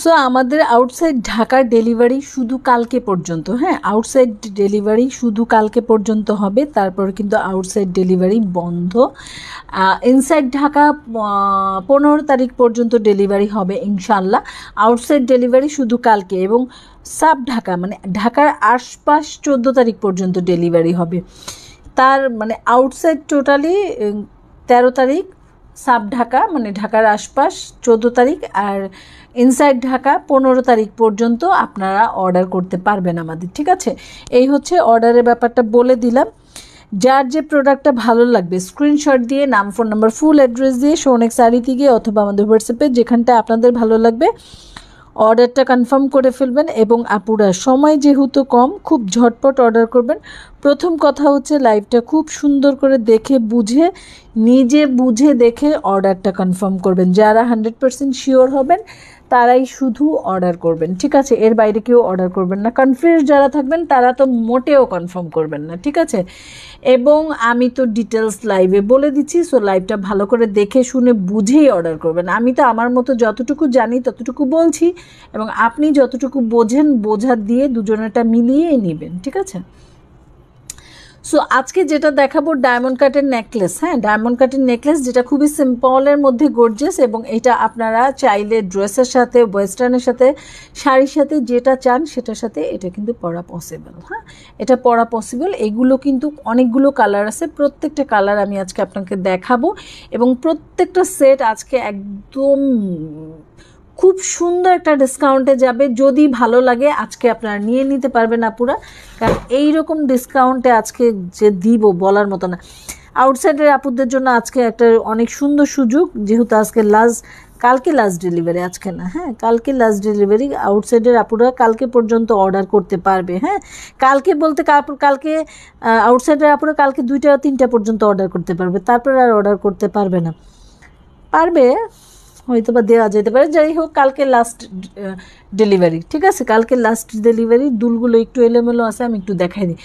So আমাদের outside ঢাকার delivery শুধু কালকে পর্যন্ত, হ্যাঁ, আউটসাইড ডেলিভারি শুধু কালকে পর্যন্ত হবে, তারপর কিন্তু আউটসাইড ডেলিভারি বন্ধ। ইনসাইড ঢাকা 15 তারিখ পর্যন্ত ডেলিভারি হবে ইনশাল্লাহ। আউটসাইড ডেলিভারি শুধু কালকে, এবং সাব ঢাকা মানে ঢাকার আশপাশ 14 তারিখ পর্যন্ত ডেলিভারি হবে। তার মানে আউটসাইড টোটালি 13 তারিখ, সাব ঢাকা মানে ঢাকার আশপাশ 14 তারিখ, আর ইনসাইড ঢাকা 15 তারিখ পর্যন্ত আপনারা অর্ডার করতে পারবেন আমাদের, ঠিক আছে। এই হচ্ছে অর্ডারের ব্যাপারটা বলে দিলাম। যার যে প্রোডাক্টটা ভালো লাগবে স্ক্রিনশট দিয়ে নাম, ফোন নাম্বার, ফুল অ্যাড্রেস দিয়ে শোনেক শাড়িতে গিয়ে অথবা আমাদের হোয়াটসঅ্যাপে যেখানটা আপনাদের ভালো লাগবে অর্ডারটা কনফার্ম করে ফেলবেন। এবং আপুরা সময় যেহেতু কম, খুব ঝটপট অর্ডার করবেন। প্রথম কথা হচ্ছে লাইভটা খুব সুন্দর করে দেখে বুঝে, নিজে বুঝে দেখে অর্ডারটা কনফার্ম করবেন। যারা 100% শিওর হবেন তারাই শুধু অর্ডার করবেন, ঠিক আছে। এর বাইরে কেউ অর্ডার করবেন না। কনফিউজ যারা থাকবেন তারা তো মোটেও কনফার্ম করবেন না, ঠিক আছে। এবং আমি তো ডিটেলস লাইভে বলে দিচ্ছি, সো লাইভটা ভালো করে দেখে শুনে বুঝেই অর্ডার করবেন। আমি তো আমার মতো যতটুকু জানি ততটুকু বলছি, এবং আপনি যতটুকু বোঝেন বোঝার দিয়ে দুজনেরটা মিলিয়েই নেবেন, ঠিক আছে। সো আজকে যেটা দেখাবো ডায়মন্ড কাটের নেকলেস, হ্যাঁ, ডায়মন্ড কাটের নেকলেস, যেটা খুবই সিম্পলের মধ্যে গর্জিয়াস, এবং এটা আপনারা চাইলে ড্রেসের সাথে, ওয়েস্টার্নের সাথে, শাড়ির সাথে যেটা চান সেটার সাথে এটা কিন্তু পরা পসিবল, হ্যাঁ, এটা পরা পসিবল। এগুলো কিন্তু অনেকগুলো কালার আছে, প্রত্যেকটা কালার আমি আজকে আপনাকে দেখাবো, এবং প্রত্যেকটা সেট আজকে একদম খুব সুন্দর একটা ডিসকাউন্টে যাবে। যদি ভালো লাগে আজকে আপনারা নিয়ে নিতে পারবেন আপুরা, কারণ এইরকম ডিসকাউন্টে আজকে যে দিব বলার মতো না। আউটসাইডের আপুদের জন্য আজকে একটা অনেক সুন্দর সুযোগ, যেহেতু আজকে কালকে লাস্ট ডেলিভারি, আজকে না, হ্যাঁ, কালকে লাস্ট ডেলিভারি। আউটসাইডের আপুরা কালকে পর্যন্ত অর্ডার করতে পারবে, হ্যাঁ, কালকে বলতে কালকে আউটসাইডের আপুরা কালকে 2টা 3টা পর্যন্ত অর্ডার করতে পারবে, তারপর আর অর্ডার করতে পারবে না। পারবে, হয়তো বা দেওয়া যেতে পারে, যাই হোক কালকে লাস্ট ডেলিভারি, ঠিক আছে, কালকে লাস্ট ডেলিভারি। দুলগুলো একটু এলোমেলো আছে, আমি একটু দেখাই দিই।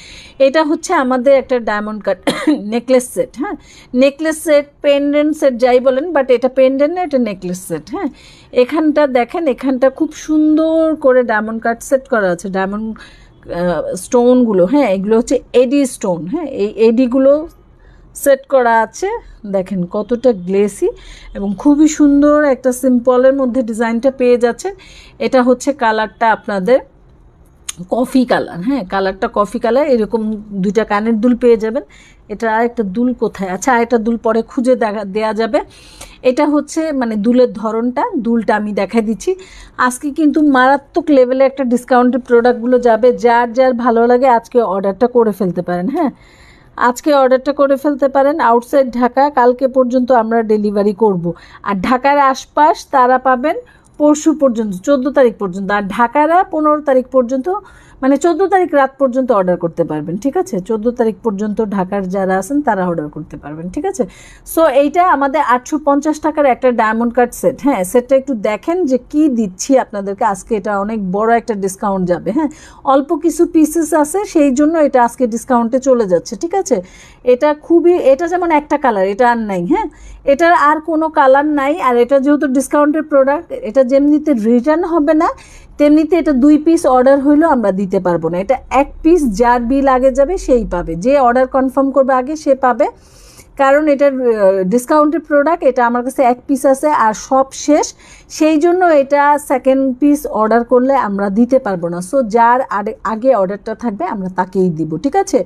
এটা হচ্ছে আমাদের একটা ডায়মন্ড কাট নেকলেস সেট, হ্যাঁ, নেকলেস সেট, পেন্ডেন্ট সেট যাই বলেন, বাট এটা পেন্ডেন্ট না, এটা নেকলেস সেট, হ্যাঁ। এখানটা দেখেন, এখানটা খুব সুন্দর করে ডায়মন্ড কাট সেট করা আছে, ডায়মন্ড স্টোনগুলো, হ্যাঁ, এগুলো হচ্ছে এডি স্টোন, হ্যাঁ, এই এডিগুলো সেট করা আছে। দেখেন কতটা গ্লেসি এবং খুবই সুন্দর একটা সিম্পলের মধ্যে ডিজাইনটা পেয়ে যাচ্ছেন। এটা হচ্ছে কালারটা আপনাদের কফি কালার, হ্যাঁ, কালারটা কফি কালার। এরকম 2টা কানের দুল পেয়ে যাবেন। এটা আরেকটা দুল কোথায় আছে, আরেকটা দুল পরে খুঁজে দেওয়া যাবে। এটা হচ্ছে মানে দুলের ধরনটা, দুলটা আমি দেখাই দিচ্ছি। আজকে কিন্তু মারাত্মক লেভেলে একটা ডিসকাউন্টের প্রোডাক্টগুলো যাবে। যার যার ভালো লাগে আজকে অর্ডারটা করে ফেলতে পারেন, হ্যাঁ, আজকে অর্ডারটা করে ফেলতে পারেন। আউটসাইড ঢাকা কালকে পর্যন্ত আমরা ডেলিভারি করব, আর ঢাকার আশপাশ তারা পাবেন পরশু পর্যন্ত, 14 তারিখ পর্যন্ত, আর ঢাকারা 15 তারিখ পর্যন্ত, মানে 14 তারিখ রাত পর্যন্ত অর্ডার করতে পারবেন, ঠিক আছে। 14 তারিখ পর্যন্ত ঢাকার যারা আছেন তারা অর্ডার করতে পারবেন, ঠিক আছে। সো এইটা আমাদের 850 টাকার একটা ডায়মন্ড কাট সেট, হ্যাঁ, সেটটা একটু দেখেন যে কি দিচ্ছি আপনাদেরকে আজকে। এটা অনেক বড় একটা ডিসকাউন্ট যাবে, হ্যাঁ, অল্প কিছু পিসেস আছে সেই জন্য এটা আজকে ডিসকাউন্টে চলে যাচ্ছে, ঠিক আছে। এটা খুবই, এটা যেমন একটা কালার, এটা আর নাই, হ্যাঁ, এটার আর কোনো কালার নাই। আর এটা যেহেতু ডিসকাউন্টের প্রোডাক্ট, এটা যেমনিতে রিটার্ন হবে না, তেমনিতে এটা 2 পিস অর্ডার হইলেও আমরা দিতে পারবো না। এটা 1 পিস, যার বিল আগে যাবে সেই পাবে, যে অর্ডার কনফার্ম করবে আগে সে পাবে, কারণ এটার ডিসকাউন্টেড প্রোডাক্ট। এটা আমার কাছে 1 পিস আছে আর সব শেষ, সেই জন্য এটা সেকেন্ড পিস অর্ডার করলে আমরা দিতে পারবো না। সো যার আগে অর্ডারটা থাকবে আমরা তাকেই দিব, ঠিক আছে।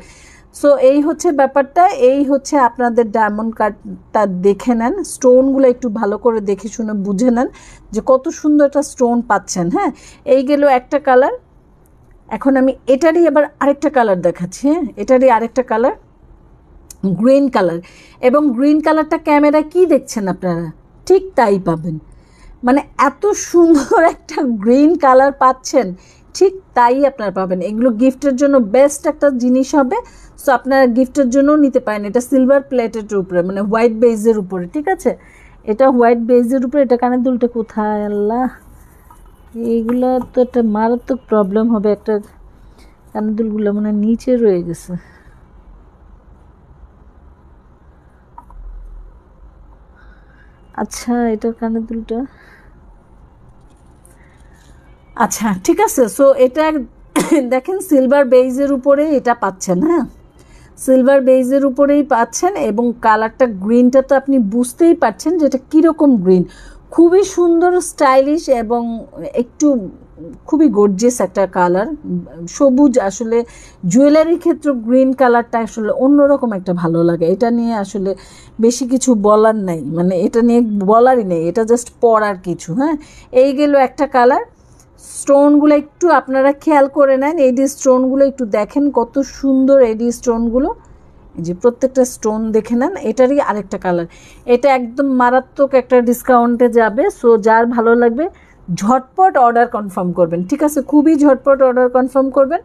সো এই হচ্ছে ব্যাপারটা, এই হচ্ছে আপনাদের ডায়মন্ড কাটটা। দেখে নেন স্টোনগুলো, একটু ভালো করে দেখে শুনে বুঝে নেন যে কত সুন্দর একটা স্টোন পাচ্ছেন, হ্যাঁ। এই গেল একটা কালার। এখন আমি এটারই আবার আরেকটা কালার দেখাচ্ছি, হ্যাঁ, এটারই আরেকটা কালার গ্রিন কালার। এবং গ্রিন কালারটা ক্যামেরায় কি দেখছেন আপনারা, ঠিক তাই পাবেন, মানে এত সুন্দর একটা গ্রিন কালার পাচ্ছেন, ঠিক তাই আপনারা পাবেন। এগুলো গিফটের জন্য বেস্ট একটা জিনিস হবে। সো আপনারা গিফটের জন্য নিতে পারেন। এটা সিলভার প্লেটের উপরে, মানে হোয়াইট বেজের উপরে, ঠিক আছে। এটা হোয়াইট বেজের উপরে। এটা কানের দুলটা কোথায় আল্লাহ, এইগুলো তো একটা মারাত্মক প্রবলেম হবে। একটা কানের দুলগুলো মানে নিচে রয়ে গেছে। আচ্ছা, এটার কানের দুলটা আচ্ছা ঠিক আছে। সো এটা দেখেন সিলভার বেইজের উপরে এটা পাচ্ছেন, হ্যাঁ সিলভার বেইজের উপরেই পাচ্ছেন এবং কালারটা গ্রিনটা তো আপনি বুঝতেই পারছেন যে এটা কীরকম গ্রিন, খুবই সুন্দর স্টাইলিশ এবং একটু খুবই গর্জিয়াস একটা কালার, সবুজ। আসলে জুয়েলারির ক্ষেত্রে গ্রিন কালারটা আসলে অন্যরকম একটা ভালো লাগে, এটা নিয়ে আসলে বেশি কিছু বলার নাই, মানে এটা নিয়ে বলারই নেই, এটা জাস্ট পরার কিছু। হ্যাঁ এই গেল একটা কালার। স্টোনগুলো একটু আপনারা খেয়াল করে নেন, এডি স্টোনগুলো একটু দেখেন কত সুন্দর এডি স্টোনগুলো, এই যে প্রত্যেকটা স্টোন দেখে নেন। এটারই আরেকটা কালার, এটা একদম মারাত্মক একটা ডিসকাউন্টে যাবে। সো যার ভালো লাগবে ঝটপট অর্ডার কনফার্ম করবেন, ঠিক আছে, খুবই ঝটপট অর্ডার কনফার্ম করবেন।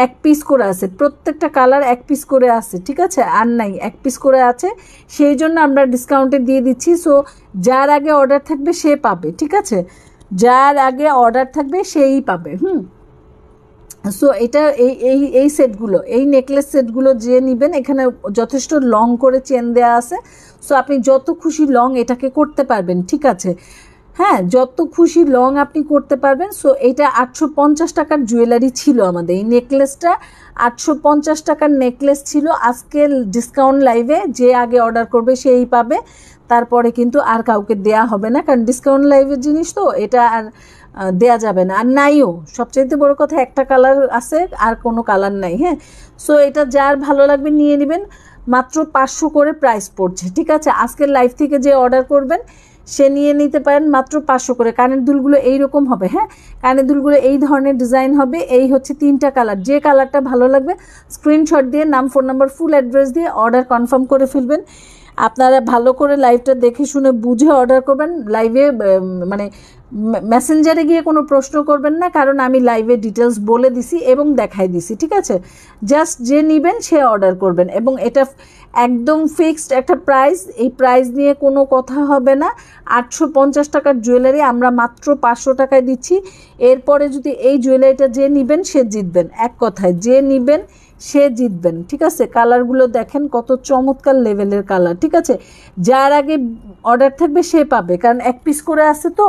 এক পিস করে আছে, প্রত্যেকটা কালার এক পিস করে আছে, ঠিক আছে, আর নাই এক পিস করে আছে, সেই জন্য আমরা ডিসকাউন্টে দিয়ে দিচ্ছি। সো যার আগে অর্ডার থাকবে সে পাবে, ঠিক আছে, যার আগে অর্ডার থাকবে সেই পাবে। সো এটা এই এই এই সেটগুলো, এই নেকলেস সেটগুলো যে নেবেন, এখানে যথেষ্ট লং করে চেন দেওয়া আছে। সো আপনি যত খুশি লং এটাকে করতে পারবেন, ঠিক আছে, হ্যাঁ যত খুশি লং আপনি করতে পারবেন। সো এটা 850 টাকার জুয়েলারি ছিল আমাদের, এই নেকলেসটা 850 টাকার নেকলেস ছিল। আজকে ডিসকাউন্ট লাইভে যে আগে অর্ডার করবে সেই পাবে, তারপরে কিন্তু আর কাউকে দেয়া হবে না, কারণ ডিসকাউন্ট লাইভের জিনিস তো এটা আর দেয়া যাবে না, আর নাইও। সবচাইতে বড় কথা একটা কালার আছে আর কোনো কালার নাই। হ্যাঁ সো এটা যার ভালো লাগবে নিয়ে নেবেন, মাত্র 500 করে প্রাইস পড়ছে, ঠিক আছে। আজকের লাইভ থেকে যে অর্ডার করবেন সে নিয়ে নিতে পারেন মাত্র 500 করে। কানের দুলগুলো এইরকম হবে, হ্যাঁ কানের দুলগুলো এই ধরনের ডিজাইন হবে। এই হচ্ছে 3টা কালার, যে কালারটা ভালো লাগবে স্ক্রিনশট দিয়ে নাম, ফোন নাম্বার, ফুল অ্যাড্রেস দিয়ে অর্ডার কনফার্ম করে ফেলবেন। আপনারা ভালো করে লাইভটা দেখে শুনে বুঝে অর্ডার করবেন। লাইভে মানে মেসেঞ্জারে গিয়ে কোনো প্রশ্ন করবেন না, কারণ আমি লাইভে ডিটেলস বলে দিছি এবং দেখাই দিছি, ঠিক আছে। জাস্ট যে নেবেন সে অর্ডার করবেন, এবং এটা একদম ফিক্সড একটা প্রাইস, এই প্রাইস নিয়ে কোনো কথা হবে না। 850 টাকার জুয়েলারি আমরা মাত্র 500 টাকায় দিচ্ছি। এরপরে যদি এই জুয়েলারিটা যে নেবেন সে জিতবেন, এক কথায় যে নেবেন সে জিতবেন, ঠিক আছে। কালারগুলো দেখেন কত চমৎকার লেভেলের কালার, ঠিক আছে। যার আগে অর্ডার থাকবে সে পাবে, কারণ এক পিস করে আছে তো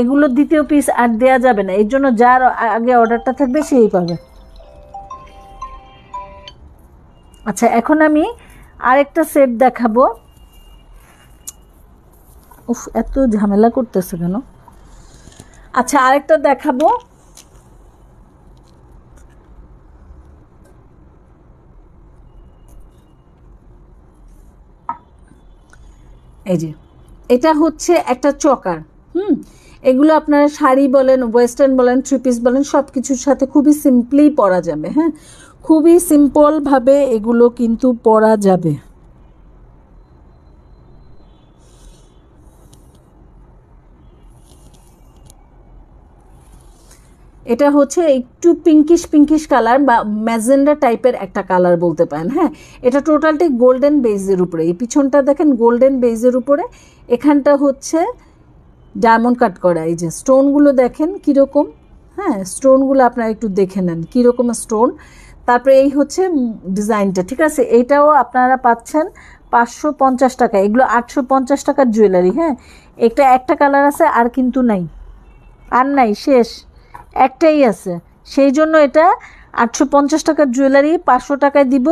এগুলো দ্বিতীয় পিস আর দেওয়া যাবে না, এর জন্য যার আগে অর্ডারটা থাকবে সেই পাবে। আচ্ছা এখন আমি আরেকটা সেট দেখাবো। উফ এত ঝামেলা করতেছে কেন। আচ্ছা আরেকটা দেখাবো, এই যে এটা হচ্ছে একটা চকার। এগুলো আপনারা শাড়ি বলেন, ওয়েস্টার্ন বলেন, থ্রি পিস বলেন, সব কিছুর সাথে খুবই সিম্পলি পরা যাবে। হ্যাঁ খুবই সিম্পলভাবে এগুলো কিন্তু পরা যাবে। এটা হচ্ছে একটু পিঙ্কিশ কালার বা ম্যাজেন্ডা টাইপের একটা কালার বলতে পারেন। হ্যাঁ এটা টোটালটি গোল্ডেন বেজের উপরে, এই পিছনটা দেখেন গোল্ডেন বেজের উপরে, এখানটা হচ্ছে ডায়মন্ড কাট করা। এই যে স্টোনগুলো দেখেন কীরকম, হ্যাঁ স্টোনগুলো আপনারা একটু দেখে নেন কীরকম স্টোন। তারপরে এই হচ্ছে ডিজাইনটা, ঠিক আছে। এইটাও আপনারা পাচ্ছেন 550 টাকা, এগুলো 850 টাকার জুয়েলারি। হ্যাঁ এটা একটা কালার আছে আর কিন্তু নাই, আর নাই, শেষ একটাই আছে, সেই জন্য এটা 850 টাকার জুয়েলারি 500 টাকায় দিব,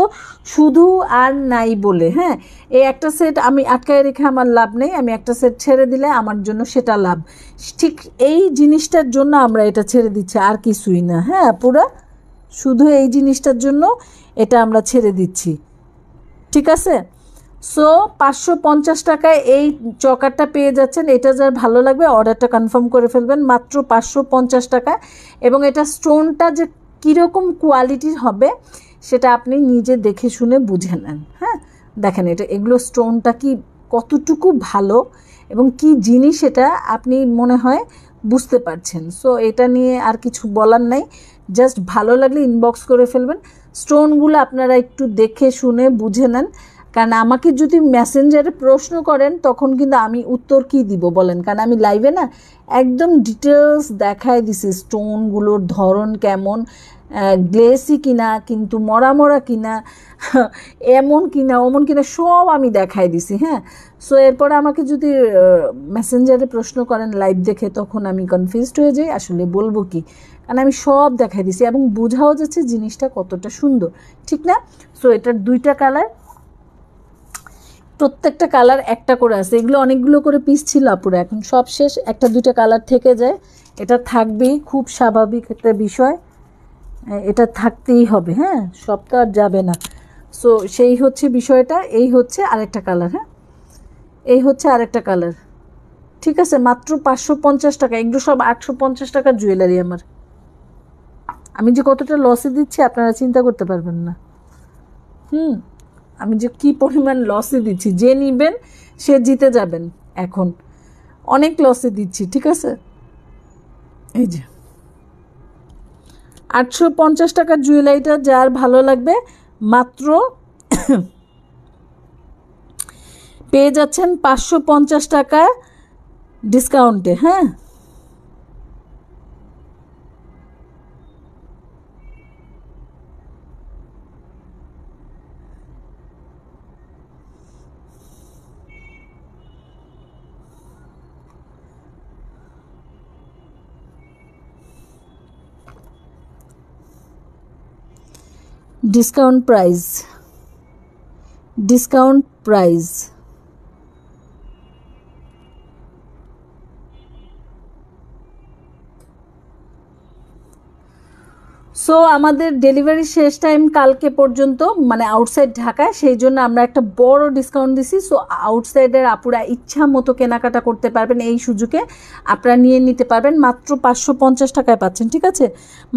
শুধু আর নাই বলে। হ্যাঁ এই একটা সেট আমি আটকায় রেখে আমার লাভ নেই, আমি একটা সেট ছেড়ে দিলে আমার জন্য সেটা লাভ, ঠিক এই জিনিসটার জন্য আমরা এটা ছেড়ে দিচ্ছি, আর কিছুই না। হ্যাঁ পুরা শুধু এই জিনিসটার জন্য এটা আমরা ছেড়ে দিচ্ছি, ঠিক আছে। সো 550 টাকায় এই চকারটা পেয়ে যাচ্ছেন। এটা যার ভালো লাগবে অর্ডারটা কনফার্ম করে ফেলবেন মাত্র 550 টাকা। এবং এটা স্টোনটা যে কীরকম কোয়ালিটির হবে সেটা আপনি নিজে দেখে শুনে বুঝে নেন। হ্যাঁ দেখেন এটা, এগুলো স্টোনটা কি কতটুকু ভালো এবং কি জিনিস এটা আপনি মনে হয় বুঝতে পারছেন। সো এটা নিয়ে আর কিছু বলার নাই, জাস্ট ভালো লাগলে ইনবক্স করে ফেলবেন। স্টোনগুলো আপনারা একটু দেখে শুনে বুঝে নেন। কারণ আমাকে যদি মেসেঞ্জারে প্রশ্ন করেন তখন কিন্তু আমি উত্তর কি দিব বলেন, কারণ আমি লাইভে না একদম ডিটেলস দেখায় দিছি স্টোনগুলোর ধরন কেমন, গ্লেসি কিনা কিন্তু মরা মরা কিনা, এমন কিনা অমন কিনা সব আমি দেখাই দিছি। হ্যাঁ, সো এরপরে আমাকে যদি মেসেঞ্জারে প্রশ্ন করেন লাইভ দেখে তখন আমি কনফিউজড হয়ে যাই আসলে বলবো কি, কারণ আমি সব দেখাই দিছি এবং বোঝাও যাচ্ছে জিনিসটা কতটা সুন্দর, ঠিক না? সো এটার দুইটা কালার, প্রত্যেকটা কালার একটা করে আছে, এগুলো অনেকগুলো করে পিস ছিল আপুরা, এখন সব শেষ, একটা দুইটা কালার থেকে যায়, এটা থাকবেই, খুব স্বাভাবিক একটা বিষয়, এটা থাকতেই হবে। হ্যাঁ, সব তো আর যাবে না। সো সেই হচ্ছে বিষয়টা, এই হচ্ছে আরেকটা কালার। হ্যাঁ, এই হচ্ছে আরেকটা কালার, ঠিক আছে, মাত্র 550 টাকা। এগুলো সব 850 টাকার জুয়েলারি আমার, আমি যে কতটা লসে দিচ্ছি আপনারা চিন্তা করতে পারবেন না। আমি যে কি পরিমাণ লসে দিচ্ছি, যে নিবেন সে জিতে যাবেন, এখন অনেক লসে দিচ্ছি, ঠিক আছে। এই যে 850 টাকার জুয়েলারিটা যার ভালো লাগবে মাত্র পেয়ে যাচ্ছেন 550 টাকা ডিসকাউন্টে। হ্যাঁ, discount price, discount price. So আমাদের ডেলিভারি শেষ টাইম কালকে পর্যন্ত, মানে আউটসাইড ঢাকায়, সেই জন্য আমরা একটা বড় ডিসকাউন্ট দিছি। সো আউটসাইডের আপুরা ইচ্ছা মতো কেনাকাটা করতে পারবেন, এই সুযোগে আপনারা নিয়ে নিতে পারবেন, মাত্র 550 টাকায় পাচ্ছেন, ঠিক আছে,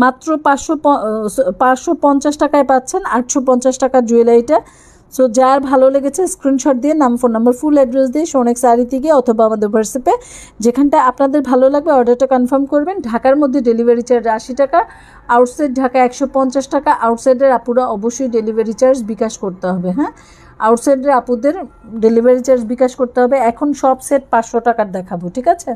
মাত্র 550 টাকায় পাচ্ছেন 850 টাকার জুয়েলারিটা। সো যার ভালো লেগেছে স্ক্রিনশট দিয়ে নাম, ফোন নাম্বার, ফুল অ্যাড্রেস দিয়ে সোনেক শাড়িতে গিয়ে অথবা আমাদের হোয়াটসঅ্যাপে যেখানটা আপনাদের ভালো লাগবে অর্ডারটা কনফার্ম করবেন। ঢাকার মধ্যে ডেলিভারি চার্জ 80 টাকা, আউটসাইড ঢাকা 150 টাকা। আউটসাইডের আপুরা অবশ্যই ডেলিভারি চার্জ বিকাশ করতে হবে। হ্যাঁ, আউটসাইডের আপুদের ডেলিভারি চার্জ বিকাশ করতে হবে। এখন সব সেট 500 টাকার দেখাবো, ঠিক আছে।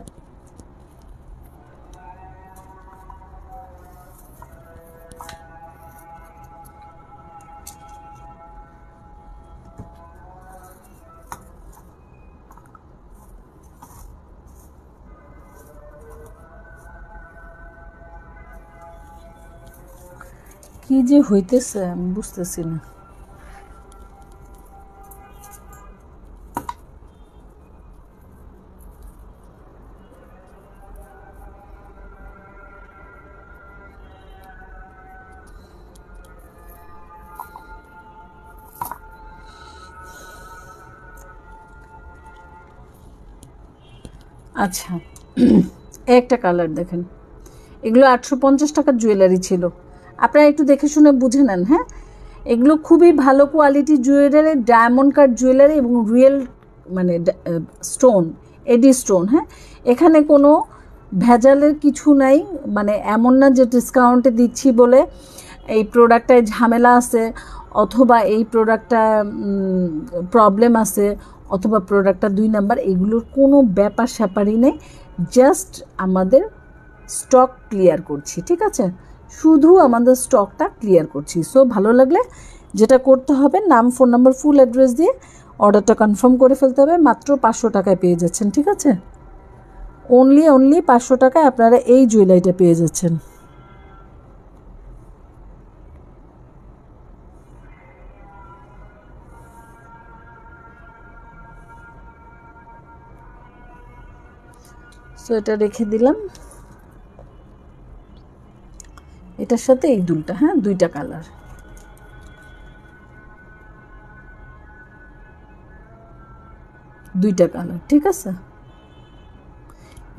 কি যে হইতেছে আমি বুঝতেছি না। আচ্ছা, একটা কালার দেখেন, এগুলো 850 টাকার জুয়েলারি ছিল, আপনারা একটু দেখে শুনে বুঝে নেন। হ্যাঁ, এগুলো খুবই ভালো কোয়ালিটির জুয়েলারি, ডায়মন্ড কাট জুয়েলারি এবং রিয়েল মানে স্টোন, এডি স্টোন। হ্যাঁ, এখানে কোনো ভেজালের কিছু নাই, মানে এমন না যে ডিসকাউন্টে দিচ্ছি বলে এই প্রোডাক্টটায় ঝামেলা আছে, অথবা এই প্রোডাক্টটা প্রবলেম আছে, অথবা প্রোডাক্টটা 2 নাম্বার, এগুলোর কোনো ব্যাপার স্যাপারই নেই, জাস্ট আমাদের স্টক ক্লিয়ার করছি, ঠিক আছে, শুধু আমাদের স্টকটা ক্লিয়ার করছি। সো ভালো লাগলে যেটা করতে হবে, নাম, ফোন নাম্বার, ফুল অ্যাড্রেস দিয়ে অর্ডারটা কনফার্ম করে ফেলতে হবে, মাত্র 500 টাকায় পেয়ে যাচ্ছেন, ঠিক আছে, অনলি 500 টাকায় আপনারা এই জুয়েলারিটা পেয়ে যাচ্ছেন। সো এটা রেখে দিলাম, এটার সাথে এই দুলটা, হ্যাঁ, দুইটা কালার, দুইটা কালার, ঠিক আছে।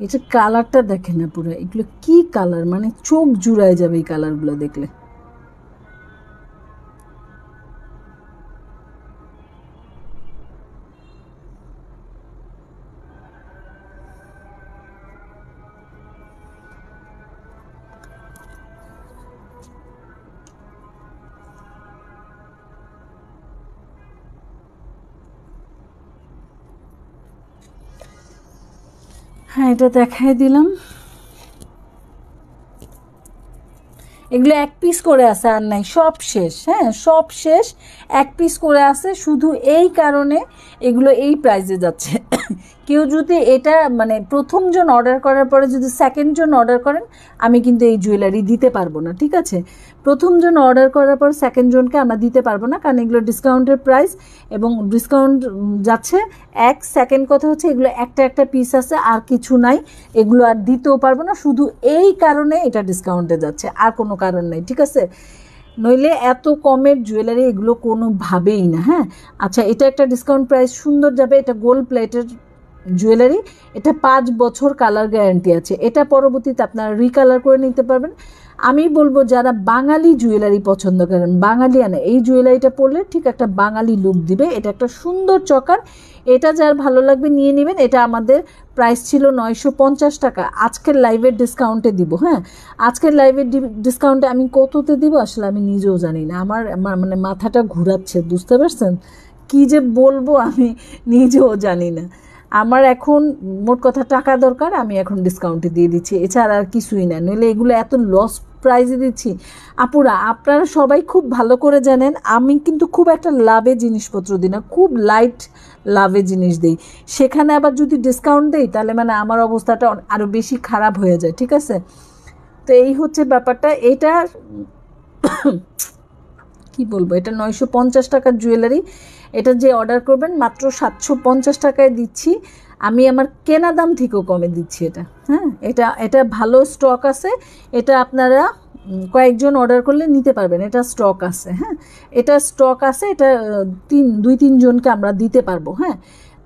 এটা কালারটা দেখেন না পুরো, এগুলো কি কালার, মানে চোখ জুড়ায় যাবে এই কালারগুলো দেখলে। হ্যাঁ, এটা দেখাই দিলাম। এগুলো এক পিস করে আছে, আর নাই, সব শেষ। হ্যাঁ, সব শেষ, এক পিস করে আছে। শুধু এই কারণে এগুলো এই প্রাইসে যাচ্ছে। কেউ যদি এটা মানে প্রথম জন অর্ডার করার পরে যদি সেকেন্ড জন অর্ডার করেন, আমি কিন্তু এই জুয়েলারি দিতে পারবো না, ঠিক আছে? প্রথম জন অর্ডার করার পর সেকেন্ড জনকে আমরা দিতে পারবো না, কারণ এগুলো ডিসকাউন্টের প্রাইস এবং ডিসকাউন্ট যাচ্ছে। সেকেন্ড কথা হচ্ছে এগুলো একটা একটা পিস আছে, আর কিছু নাই, এগুলো আর দিতেও পারবো না। শুধু এই কারণে এটা ডিসকাউন্টে যাচ্ছে, আর কোনো কারণ নেই, ঠিক আছে? নইলে এত কমের জুয়েলারি এগুলো কোনোভাবেই না। হ্যাঁ, আচ্ছা, এটা একটা ডিসকাউন্ট প্রাইস সুন্দর যাবে। এটা গোল্ড প্লেটের জুয়েলারি, এটা 5 বছর কালার গ্যারান্টি আছে। এটা পরবর্তীতে আপনারা রিকালার করে নিতে পারবেন। আমি বলবো যারা বাঙালি জুয়েলারি পছন্দ করেন, বাঙালি আনে, এই জুয়েলারিটা পরলে ঠিক একটা বাঙালি লুক দিবে। এটা একটা সুন্দর চকার, এটা যার ভালো লাগবে নিয়ে নেবেন। এটা আমাদের প্রাইস ছিল 950 টাকা, আজকের লাইভের ডিসকাউন্টে দিব। হ্যাঁ, আজকের লাইভের ডিসকাউন্টে আমি কততে দিব আসলে আমি নিজেও জানি না। আমার মানে মাথাটা ঘুরাচ্ছে, বুঝতে পারছেন? কী যে বলবো আমি নিজেও জানি না। আমার এখন মোট কথা টাকা দরকার, আমি এখন ডিসকাউন্টে দিয়ে দিচ্ছি, এছাড়া আর কিছুই না। নইলে এগুলো এত লস প্রাইজে দিচ্ছি। আপুরা, আপনারা সবাই খুব ভালো করে জানেন আমি কিন্তু খুব একটা লাভে জিনিসপত্র দিই না, খুব লাইট লাভে জিনিস দিই। সেখানে আবার যদি ডিসকাউন্ট দিই তাহলে মানে আমার অবস্থাটা আরও বেশি খারাপ হয়ে যায়, ঠিক আছে? তো এই হচ্ছে ব্যাপারটা। এটা কি বলবো, এটা 950 টাকার জুয়েলারি। এটা যে অর্ডার করবেন মাত্র 750 টাকায় দিচ্ছি। আমি আমার কেনা দাম থেকেও কমে দিচ্ছি এটা। হ্যাঁ, এটা ভালো স্টক আছে। এটা আপনারা কয়েকজন অর্ডার করলে নিতে পারবেন, এটা স্টক আছে। হ্যাঁ, এটা স্টক আছে। এটা 2-3 জনকে আমরা দিতে পারবো। হ্যাঁ,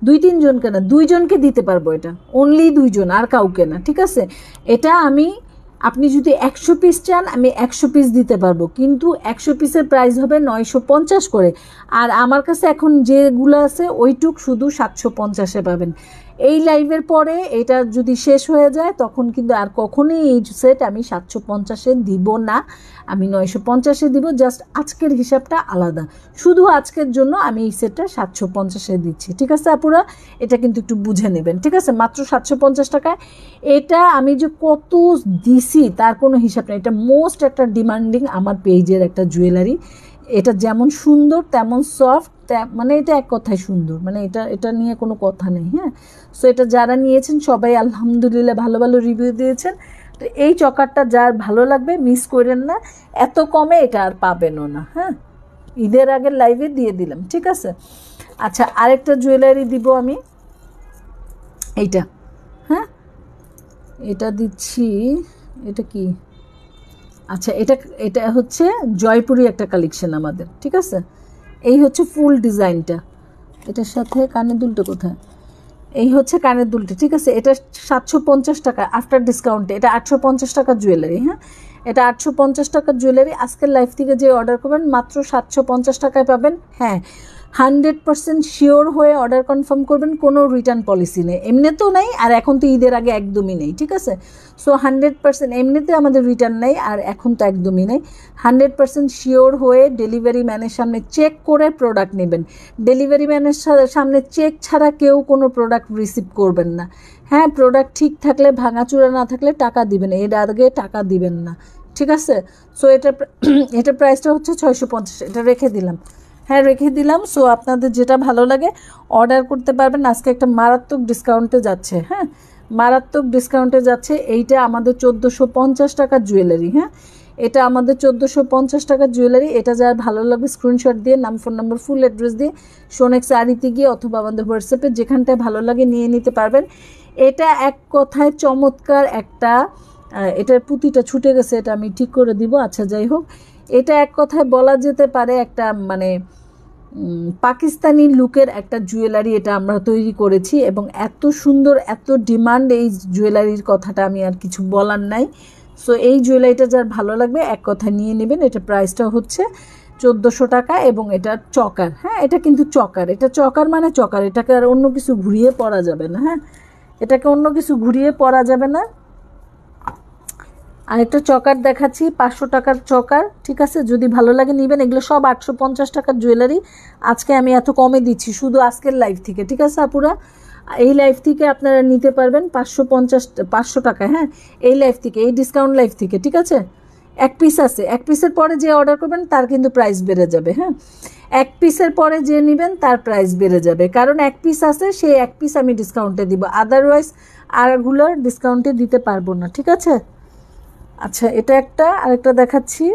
2-3 জনকে না, 2 জনকে দিতে পারবো। এটা অনলি 2 জন, আর কাউকে না, ঠিক আছে? এটা আপনি যদি 100 পিস চান আমি 100 পিস দিতে পারবো, কিন্তু 100 পিসের প্রাইস হবে 950 করে। আর আমার কাছে এখন যেগুলো আছে ওইটুক শুধু 750-এ পাবেন। এই লাইভের পরে এটা যদি শেষ হয়ে যায় তখন কিন্তু আর কখনোই এই সেট আমি 750-এ দিব না, আমি 950-এ দিব। জাস্ট আজকের হিসাবটা আলাদা, শুধু আজকের জন্য আমি এই সেটটা 750-এ দিচ্ছি, ঠিক আছে আপুরা? এটা কিন্তু একটু বুঝে নেবেন, ঠিক আছে? মাত্র 750 টাকায় এটা আমি যে কত দিছি তার কোনো হিসাব নেই। এটা মোস্ট একটা ডিমান্ডিং আমার পেজের একটা জুয়েলারি। এটা যেমন সুন্দর তেমন সফট, মানে এটা এক কথায় সুন্দর, মানে এটা নিয়ে কোনো কথা নেই। হ্যাঁ, সো এটা যারা নিয়েছেন সবাই আলহামদুলিল্লাহ ভালো ভালো রিভিউ দিয়েছেন। তো এই চকারটা যার ভালো লাগবে মিস করেন না, এত কমে এটা আর পাবেনও না। হ্যাঁ, ঈদের আগের লাইভে দিয়ে দিলাম, ঠিক আছে? আচ্ছা, আরেকটা জুয়েলারি দিব আমি, এইটা। হ্যাঁ, এটা দিচ্ছি। এটা কি? আচ্ছা, এটা হচ্ছে জয়পুরি একটা কালেকশন আমাদের, ঠিক আছে? এই হচ্ছে ফুল ডিজাইনটা। এটার সাথে কানের দুলটা কোথায়? এই হচ্ছে কানের দুলটা, ঠিক আছে? এটা 750 টাকা আফটার ডিসকাউন্টে। এটা 850 টাকার জুয়েলারি। হ্যাঁ, এটা 850 টাকার জুয়েলারি। আজকের লাইভ থেকে যে অর্ডার করবেন মাত্র 750 টাকায় পাবেন। হ্যাঁ, 100% শিওর হয়ে অর্ডার কনফার্ম করবেন, কোনো রিটার্ন পলিসি নেই, এমনিতেও নেই, আর এখন তো ঈদের আগে একদমই নেই, ঠিক আছে? সো 100% এমনিতে আমাদের রিটার্ন নেই, আর এখন তো একদমই নেই। 100% শিওর হয়ে ডেলিভারি ম্যানের সামনে চেক করে প্রোডাক্ট নেবেন। ডেলিভারি ম্যানের সামনে চেক ছাড়া কেউ কোনো প্রোডাক্ট রিসিভ করবেন না। হ্যাঁ, প্রোডাক্ট ঠিক থাকলে, ভাঙাচুরা না থাকলে টাকা দিবেন, এর আগে টাকা দিবেন না, ঠিক আছে? সো এটা প্রাইসটা হচ্ছে 650। এটা রেখে দিলাম। হ্যাঁ, রেখে দিলাম। সো আপনাদের যেটা ভালো লাগে অর্ডার করতে পারবেন। আজকে একটা মারাত্মক ডিসকাউন্টে যাচ্ছে। হ্যাঁ, মারাত্মক ডিসকাউন্টে যাচ্ছে। এইটা আমাদের 1450 টাকার জুয়েলারি। হ্যাঁ, এটা আমাদের 1450 টাকার জুয়েলারি। এটা যার ভালো লাগবে স্ক্রিনশট দিয়ে নাম, ফোন নাম্বার, ফুল অ্যাড্রেস দিয়ে সোনেক্স আরিতে গিয়ে অথবা আমাদের হোয়াটসঅ্যাপে যেখানটায় ভালো লাগে নিয়ে নিতে পারবেন। এটা এক কথায় চমৎকার একটা, এটার পুঁতিটা ছুটে গেছে, এটা আমি ঠিক করে দিব। আচ্ছা, যাই হোক, এটা এক কথায় বলা যেতে পারে একটা মানে পাকিস্তানি লুকের একটা জুয়েলারি এটা আমরা তৈরি করেছি, এবং এত সুন্দর, এত ডিমান্ড এই জুয়েলারির কথাটা আমি আর কিছু বলার নাই। সো এই জুয়েলারিটা যার ভালো লাগবে এক কথায় নিয়ে নেবেন। এটা প্রাইসটা হচ্ছে 1400 টাকা, এবং এটা চকার। হ্যাঁ, এটা কিন্তু চকার, এটা চকার মানে চকার, এটাকে আর অন্য কিছু ঘুরিয়ে পরা যাবে না। হ্যাঁ, এটাকে অন্য কিছু ঘুরিয়ে পরা যাবে না। আরেকটা চকার দেখাচ্ছি, 500 টাকার চকার, ঠিক আছে? যদি ভালো লাগে নেবেন। এগুলো সব 850 টাকার জুয়েলারি। আজকে আমি এত কমে দিচ্ছি শুধু আজকের লাইভ থেকে, ঠিক আছে আপুরা? এই লাইভ থেকে আপনারা নিতে পারবেন 550 টাকা, হ্যাঁ, এই লাইভ থেকে, এই ডিসকাউন্ট লাইভ থেকে, ঠিক আছে। এক পিস আছে, এক পিসের পরে যে অর্ডার করবেন তার কিন্তু প্রাইস বেড়ে যাবে, হ্যাঁ, এক পিসের পরে যে নেবেন তার প্রাইস বেড়ে যাবে, কারণ এক পিস আছে, সেই এক পিস আমি ডিসকাউন্টে দিব, আদারওয়াইজ আরগুলো ডিসকাউন্টে দিতে পারবো না, ঠিক আছে। আচ্ছা, এটা একটা, আরেকটা দেখাচ্ছি।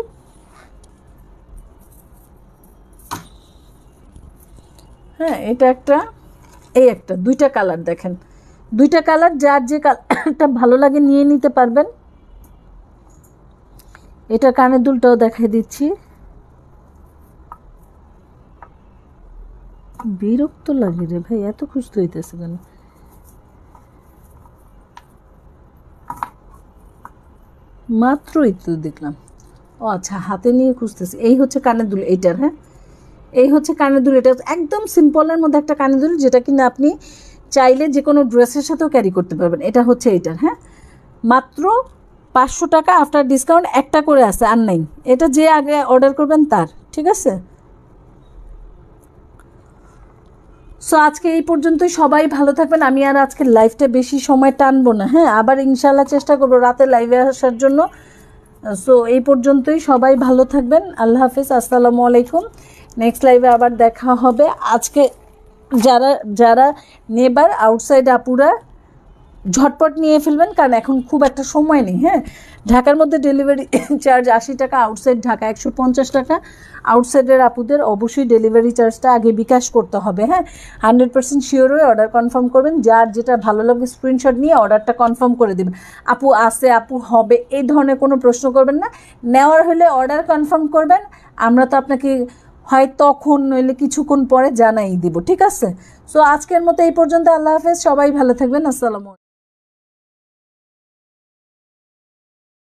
হ্যাঁ, এটা একটা, এই একটা, দুইটা কালার দেখেন, দুইটা কালার, যার যে কালারটা ভালো লাগে নিয়ে নিতে পারবেন। এটা কানের দুলটাও দেখাই দিচ্ছি। বিরক্ত লাগে রে ভাই, এত খুঁজতে হইতেছে কেন? মাত্রই তো দেখলাম। ও আচ্ছা, হাতে নিয়ে খুঁজতেছি। এই হচ্ছে কানের দুল এইটার, হ্যাঁ, এই হচ্ছে কানের দুল। এটা একদম সিম্পলের মধ্যে একটা কানের দুল, যেটা কিনা আপনি চাইলে যে কোনো ড্রেসের সাথেও ক্যারি করতে পারবেন। এটা হচ্ছে এইটার, হ্যাঁ, মাত্র 500 টাকা আফটার ডিসকাউন্ট, একটা করে আছে, আর নাই। এটা যে আগে অর্ডার করবেন তার, ঠিক আছে। সো আজকে এই পর্যন্তই, সবাই ভালো থাকবেন। আমি আর আজকে লাইভটা বেশি সময় টানবো না, হ্যাঁ, আবার ইনশাল্লাহ চেষ্টা করবো রাতে লাইভে আসার জন্য। সো এই পর্যন্তই, সবাই ভালো থাকবেন, আল্লাহ হাফিজ, আসসালামু আলাইকুম। নেক্সট লাইভে আবার দেখা হবে। আজকে যারা যারা নেবার আউটসাইড আপুরা ঝটপট নিয়ে ফেলবেন, কারণ এখন খুব একটা সময় নেই, হ্যাঁ। ঢাকার মধ্যে ডেলিভারি চার্জ 80 টাকা, আউটসাইড ঢাকা 150 টাকা। আউটসাইডের আপুদের অবশ্যই ডেলিভারি চার্জটা আগে বিকাশ করতে হবে, হ্যাঁ। 100% শিওর হয়ে অর্ডার কনফার্ম করবেন, যার যেটা ভালো লাগে স্ক্রিনশট নিয়ে অর্ডারটা কনফার্ম করে দেবেন। আপু আছে, আপু হবে, এই ধরনের কোনো প্রশ্ন করবেন না। নেওয়ার হলে অর্ডার কনফার্ম করবেন, আমরা তো আপনাকে হয় তখন নইলে কিছুক্ষণ পরে জানাই দিব, ঠিক আছে। সো আজকের মতো এই পর্যন্ত, আল্লাহ হাফেজ, সবাই ভালো থাকবেন, আসসালামু আলাইকুম।